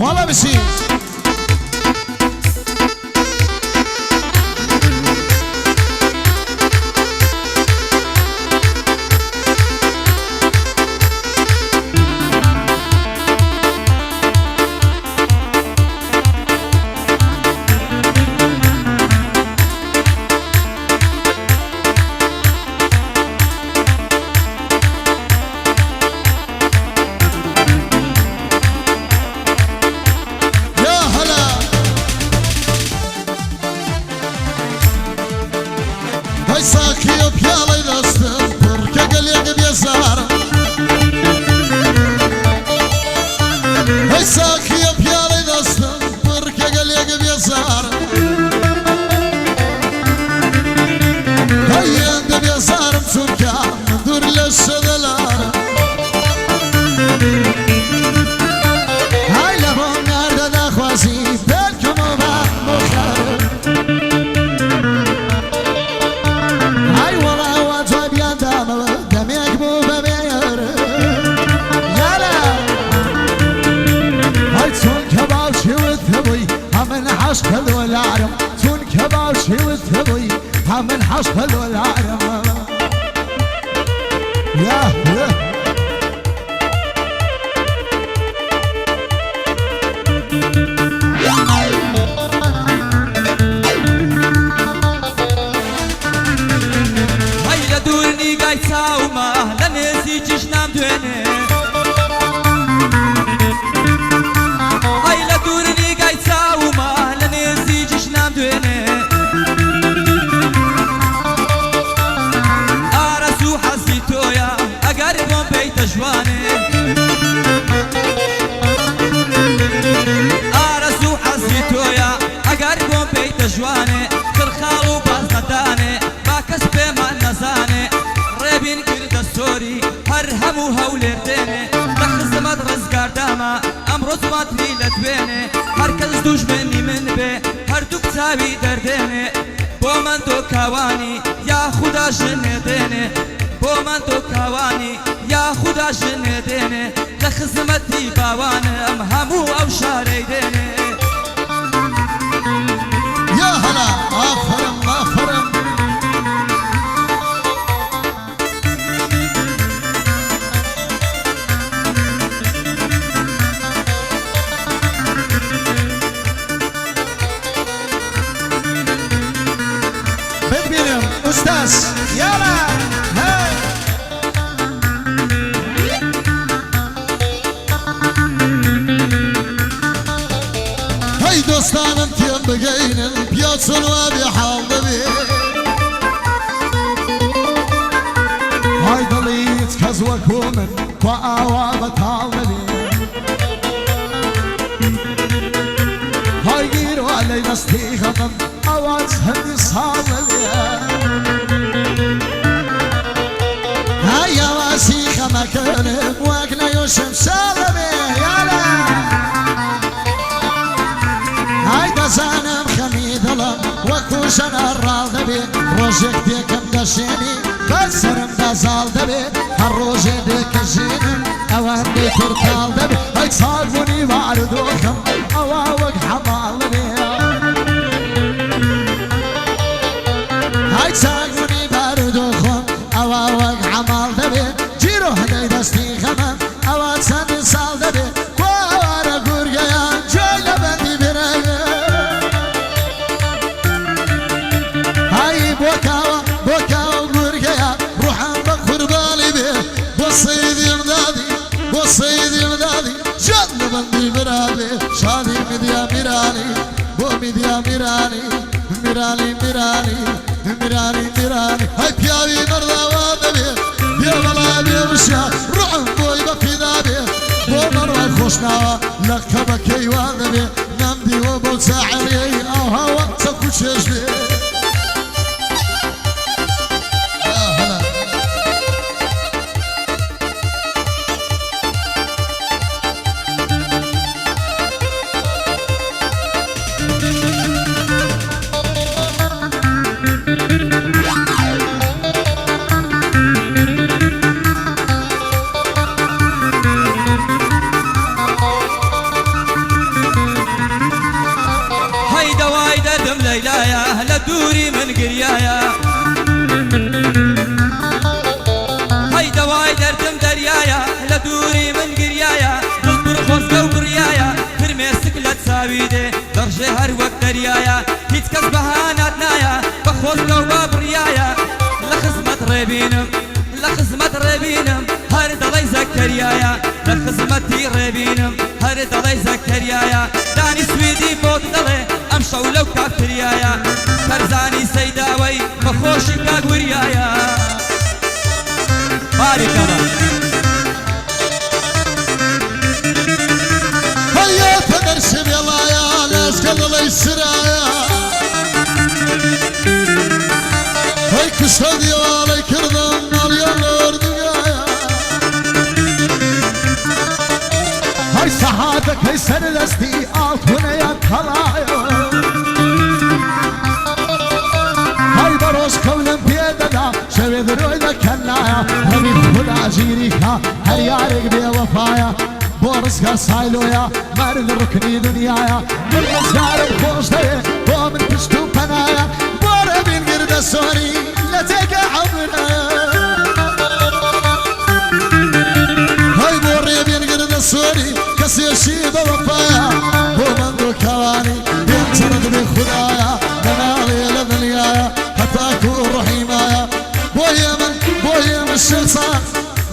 والله بشي من حصل والعالم يا هيا دورني قايسا وما لنسي جشنام دويني هيا دورني قايسا وما لنسي جشنام دويني جواني أرسو حزيتو يا أقربون بيت جواني خرخالو بازداني باكس بما نزاني ريبين كرد السوري هرهمو هولرديني لخزمت رزقار داما أمروز ماتري لدويني هركز دوش مني من بي هردوك تاوي درديني بو من دو كواني يا خدا جنديني بو من دو كواني يا خدا جنديني لخزمتي باوانم همو او شاريديني يا هلا آفرم آفرم بدبينم أستاذ يلا هاي دوستانم تیم بگینن پیاسن و بی حال دبی های دلیت کز وکومن و آوا بطال دبی های گیر و علی دستی خدم آواز هندی سال دبی های آوازی خمکنم وقت نیوشم سال دبی یالا زانم خمید الله وکوشن الرال دبی روزک دیکم دشینی بسرم دزال دبی هر روز دیکشینم اوان دی ترتال دبی ای صابونی واردوکم اواوک حمال دبی ای صابونی واردوکم اواوک حمال دبی جیرو هدی دستی خمم اوان سند سال دبی کوارا گورگیان جای لبندی برای بوكاوا قرقيا روحان بخور بالي بيه بصيدي مدادي بصيدي مدادي جد بندي مرابي شادي مديا ميراني بو مديا ميراني ميراني ميراني ميراني ميراني هاي بياوي مرضى وادبي يا بلا بيمشى روحان بوي بفيدا بيه بو مرضى خوشناوا لك بكي وادبي نمدي وبو ساعري او هوا سكو شجبي سويدي درجة هر وقت دريايا هيت كس بهانات نايا بخوزنا وبابريايا لخزمة ريبينم لخزمة ريبينم هر دلي زكريايا لخزمتي ريبينم هر دلي زكريايا داني سويدي بوت دلي امشو لو كافتريايا فرزاني سيداوي بخوشي كاقوريايا بارك الله هيا تدرسم يلا يا ناس قبل السرايا هيك سودي وعلي كردم مليون اردقايا هاي سحاتك هاي سردستي آتونا يا كلايا هاي بروس كولم بيددا شويد رويدا كنايا هني خدا جيريكا هر يارك بي وفايا بورسكا سايلويا مرد ركني دنيايا من مزار بخوشتي ومن بشتو بنايا بورا بين قرد سوري لتيك عمرنا هاي بوري بين قرد سوري كسي شيب وفايا ومن دو كواني ينترد بخدايا منالي لدنيايا حتى اكون رحيمايا بويا من الشخصات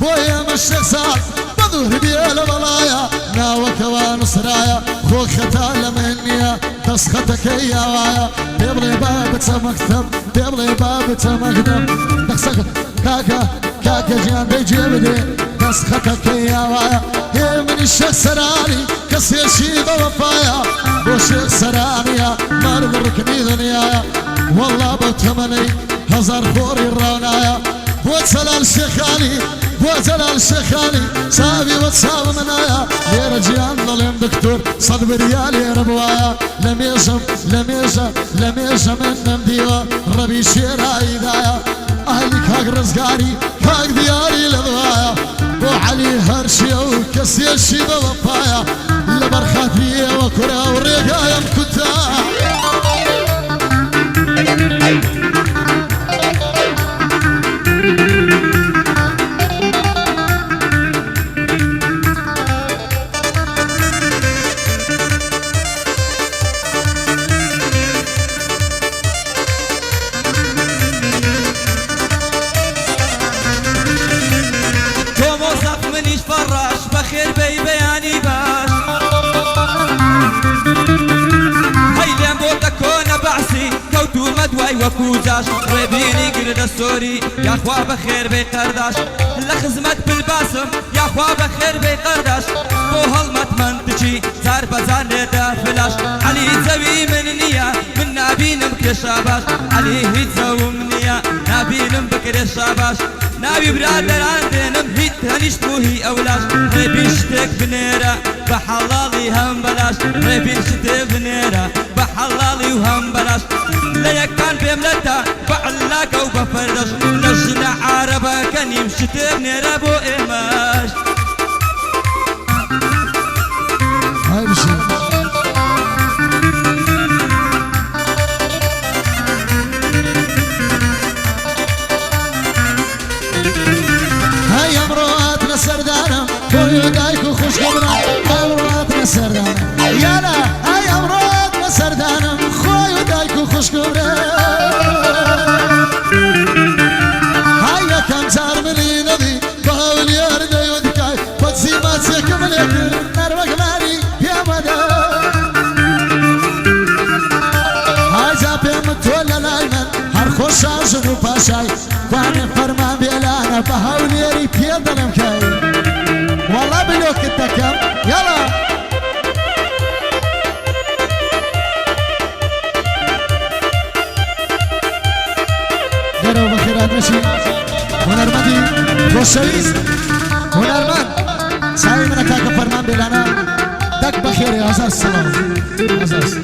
بويا من الشخصات بظهر ديال بلايا ناوك ونصرايا خوك ختال منيا تسختك يا وايا تبلي بابك مكتب تبلي بابك مكتب تسخت كاكا جان دي جيبدي تسختك يا وايا هي من الشخص راني كسي شيبه وفايا وشيخ سرانيا مرض ركني دنيايا والله بتمني هزار خوري الرونايا وتسلال شيخاني وجلال شيخاني سابي وتصاب منايا يا رجال ظلم دكتور صد بريال يا ربوايا لميشم من مديوة ربي شيرا ايدايا اهلي كاك رزقاري كاك دياري لضوايا بو علي هرشي وكسي الشيبة وفايا لبرخاتي وكرة ورقايا مكتايا فراش بخير بي بياني باش هاي لين بوتا كونا بعسي كوتو مدواي وكوزاش ريبيني قرد السوري يا اخوا بخير بي قرداش لخزمت بالباسم يا اخوا بخير بي قرداش بو هلمت منتجي زار بزار نيدا فلاش علي زوي من نية من نابينم كشاباش علي هيت زو من نية نابينم بكر الشاباش نابي برادر عندنم هيت هنشتوهي اولاش ريبين شتك بنيرة بحلالي هم بلاش ريبين شتك بنيرة بحلالي وهم بلاش ليك كان بملتا بعلاك وبفرش لجنا عربة كان يمشي بنيرة بو إيماش هاي بشي هاي امرواتنا سردانة خويو دايكو خوش قبنا امرواتنا سردانة يالا هاي امرواتنا سردانة خويو دايكو خوش قبنا هاي كم زار مني نبي بهاول ياردي ودكاي بتزي ما تسيكم لك نرمك ماري يا مدى هاي زابي متولى الايمن هر خوش عجن وباشاي واني فرمان بيلانا بهاول ياري بيضل مكاي والله بلوك التكم يلا درو بخيرات مشي هنرمندي روشيز هنرمند ساي منك هكا فرمان بيلانا دك بخير يا عزاز السلام عزاز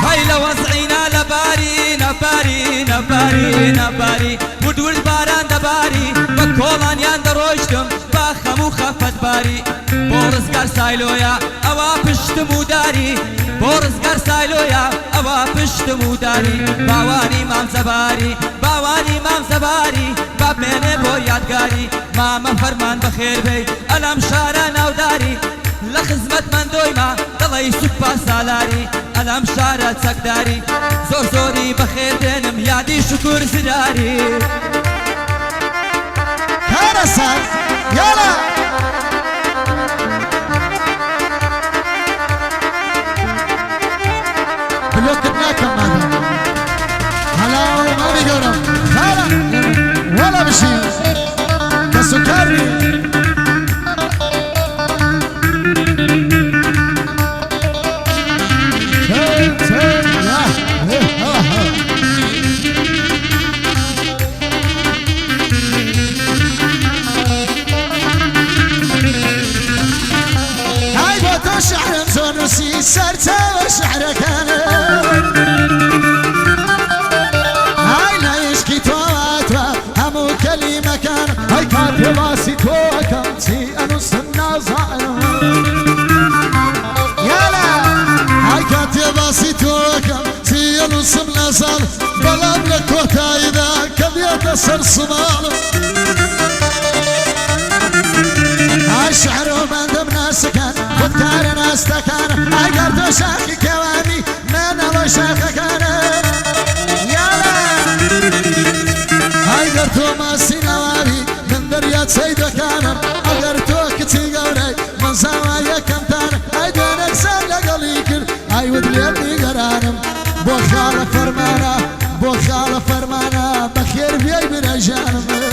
هاي لو وزعينا باری بۆ ڕزگار سایلۆیە ئەوە پشتم و داری بۆ ڕزگار سایلۆیە ئەوە پشتم و داری باوانی مامزەباری باوانی مامزەباری بابمێنێ بۆ یادگاری مامە فەرمان بەخێر بێی ئەلەم شارە ناوداری لە خزمەت من دۆیمە دڵی سوپا سالاری ئەلەم شارە چەکداری زۆر زۆری بەخێر دێنم یادی شکر زراری كارثة يلا بلوكتنا كمان هلا ما بيقولوا هلا ولا بشي كسكري شعر زونسي سرتا وشعرك انا هاي لا يشكي تواتوا همو كلمة كان هاي كاتباسي توكا تي انوس النازعر يلا هاي كاتباسي توكا تي انوس النازعر بلاب لكوتا اذا كبيت سر صمال هاي شعر ومن دمنا سكن خذكار ناس تكان اگر تو شاخي كوامي من الله شاخك انا يلا اگر تو ماسي نوامي من دريات سيدك انا اگر تو كتي قوري من زوايا كمتان اي دونك سالة قليكر اي ودليبني قرانم بو خالة فرمانا بو خالة فرمانا بخير بيي برجانم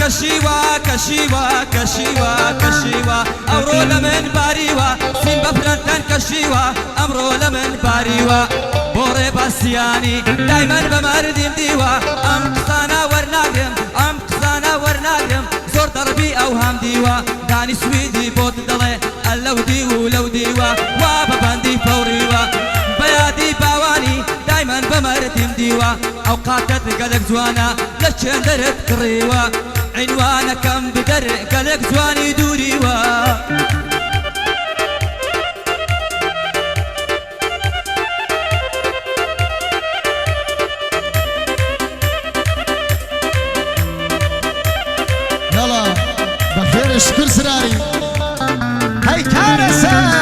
كشيوا كشيوا كشيوا كشيوا أمرو لمن باريوا سين بفرنتن كشيوا أمرو لمن باريوا بوري باسياني دايما بمردين ديوا أم قصانا ورناقم أم قصانا ورناقم زور ضربي أوهام ديوا داني سويدي بوت دلي اللو ديو لو ديوا وابا باندي فوريوا بيادي باواني دايما بمردين ديوا أوقاتت قلق زوانا لشين درت قريوا عنوانا كم بدر قلق زواني دوريوا يلا بخير شكر سراري هاي كارثة